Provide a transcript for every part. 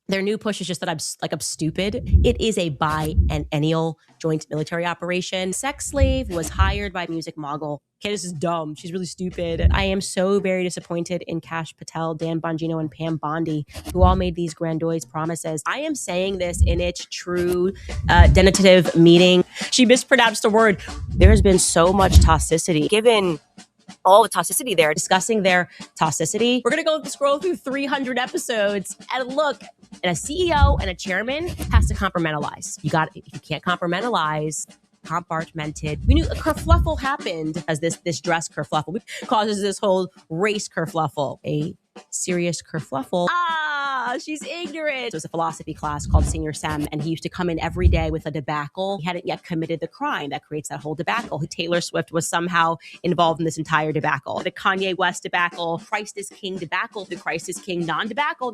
Their new push is just that I'm stupid. It is a biennial joint military operation. Sex slave was hired by music mogul. Candace is dumb. She's really stupid. I am so very disappointed in Kash Patel, Dan Bongino, and Pam Bondi, who all made these grandiose promises. I am saying this in its true denitive meaning. She mispronounced the word. There has been so much toxicity given all the toxicity there, discussing their toxicity. We're going to scroll through 300 episodes and look, and a CEO and a chairman has to compartmentalize. If you can't compartmentalize, compartmented. We knew a kerfluffle happened as this dress kerfluffle causes this whole race kerfluffle. A serious kerfluffle. She's ignorant. It was a philosophy class called Senior Sem, and he used to come in every day with a debacle. He hadn't yet committed the crime that creates that whole debacle. Taylor Swift was somehow involved in this entire debacle. The Kanye West debacle, Christ is King debacle, the Christ is King non-debacle,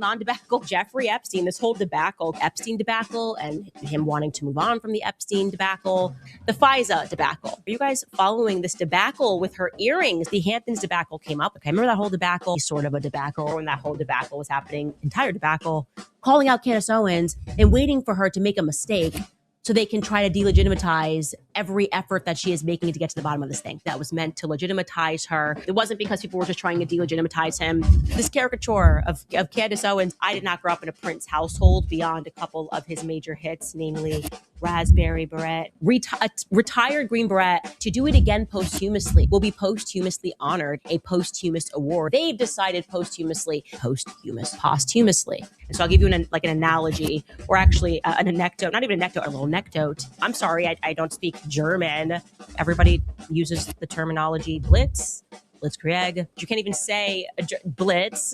Jeffrey Epstein, this whole debacle, Epstein debacle, and him wanting to move on from the Epstein debacle, the FISA debacle. Are you guys following this debacle with her earrings? The Hamptons debacle came up. Okay, remember that whole debacle? Sort of a debacle when that whole debacle was happening, entire debacle, calling out Candace Owens and waiting for her to make a mistake so they can try to delegitimize every effort that she is making to get to the bottom of this thing. That was meant to legitimatize her. It wasn't because people were just trying to delegitimize him. This caricature of Candace Owens, I did not grow up in a Prince household beyond a couple of his major hits, namely Raspberry Beret. Retired Green Beret to do it again posthumously will be posthumously honored, a posthumous award. They've decided posthumously. And so I'll give you an analogy, or actually an anecdote, not even an anecdote, a little anecdote. I'm sorry, I don't speak German. Everybody uses the terminology blitzkrieg. You can't even say blitz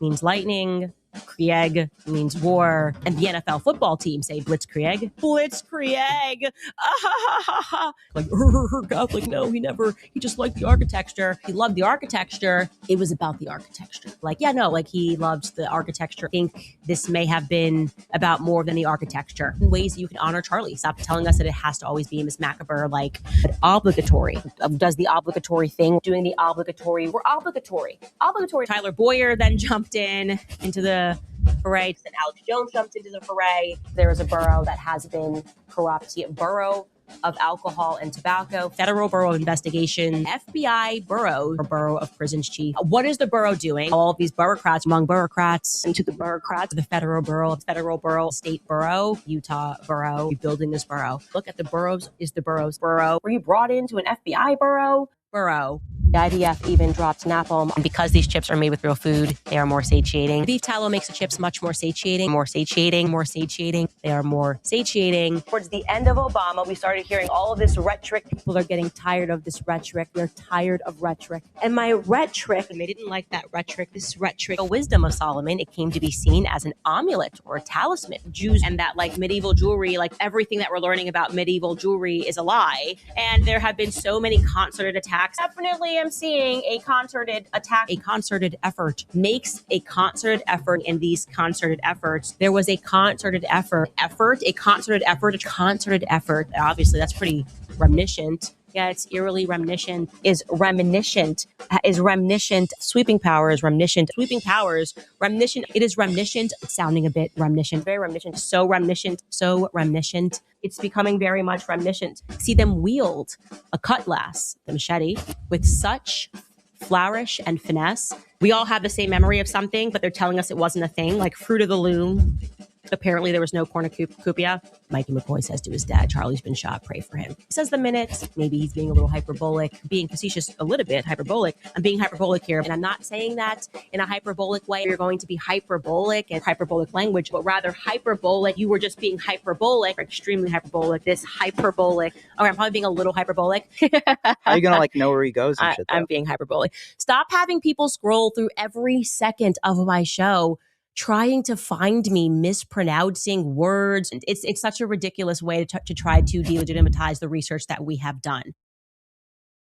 means lightning. Krieg means war, and the NFL football team say blitzkrieg. Like, no, he just liked the architecture. He loved the architecture. It was about the architecture. He loved the architecture. I think this may have been about more than the architecture. In ways that you can honor Charlie. Stop telling us that it has to always be Miss Macabre, obligatory. Does the obligatory thing, doing the obligatory. We're obligatory. Tyler Boyer then jumped into the foray, and Alex Jones jumped into the foray. There is a borough that has been corrupt. Borough of Alcohol and Tobacco, Federal Bureau of Investigation, FBI Borough, or Borough of Prisons Chief. What is the borough doing? All of these bureaucrats, among bureaucrats, into the bureaucrats, the Federal Borough, State Borough, Utah Borough, rebuilding this borough. Look at the boroughs, is the boroughs borough. Were you brought into an FBI borough? Borough. The IDF even dropped napalm. And because these chips are made with real food, they are more satiating. Beef tallow makes the chips much more satiating. They are more satiating. Towards the end of Obama, we started hearing all of this rhetoric. People are getting tired of this rhetoric. They're tired of rhetoric. And my rhetoric, and they didn't like that rhetoric, this rhetoric, the wisdom of Solomon, it came to be seen as an amulet or a talisman. Jews and that medieval jewelry, everything that we're learning about medieval jewelry is a lie. And there have been so many concerted attacks. Definitely am seeing a concerted attack. A concerted effort makes a concerted effort in these concerted efforts. There was a concerted effort. Obviously, that's pretty reminiscent. Yeah, it's eerily reminiscent. Is reminiscent. Sweeping powers. Reminiscent. It is reminiscent. It's sounding a bit reminiscent. Very reminiscent. So reminiscent. It's becoming very much reminiscent. See them wield a cutlass, the machete, with such flourish and finesse. We all have the same memory of something, but they're telling us it wasn't a thing, like Fruit of the Loom. Apparently there was no cornucopia. Mikey McCoy says to his dad, Charlie's been shot, pray for him. He says the minutes, maybe he's being a little hyperbolic, being facetious a little bit, hyperbolic. I'm being hyperbolic here, and I'm not saying that in a hyperbolic way. You're going to be hyperbolic and hyperbolic language, but rather hyperbolic. You were just being hyperbolic, or extremely hyperbolic, this hyperbolic. Okay, I'm probably being a little hyperbolic. How are you going to know where he goes and shit, though? I'm being hyperbolic. Stop having people scroll through every second of my show trying to find me mispronouncing words. It's such a ridiculous way to try to delegitimize the research that we have done.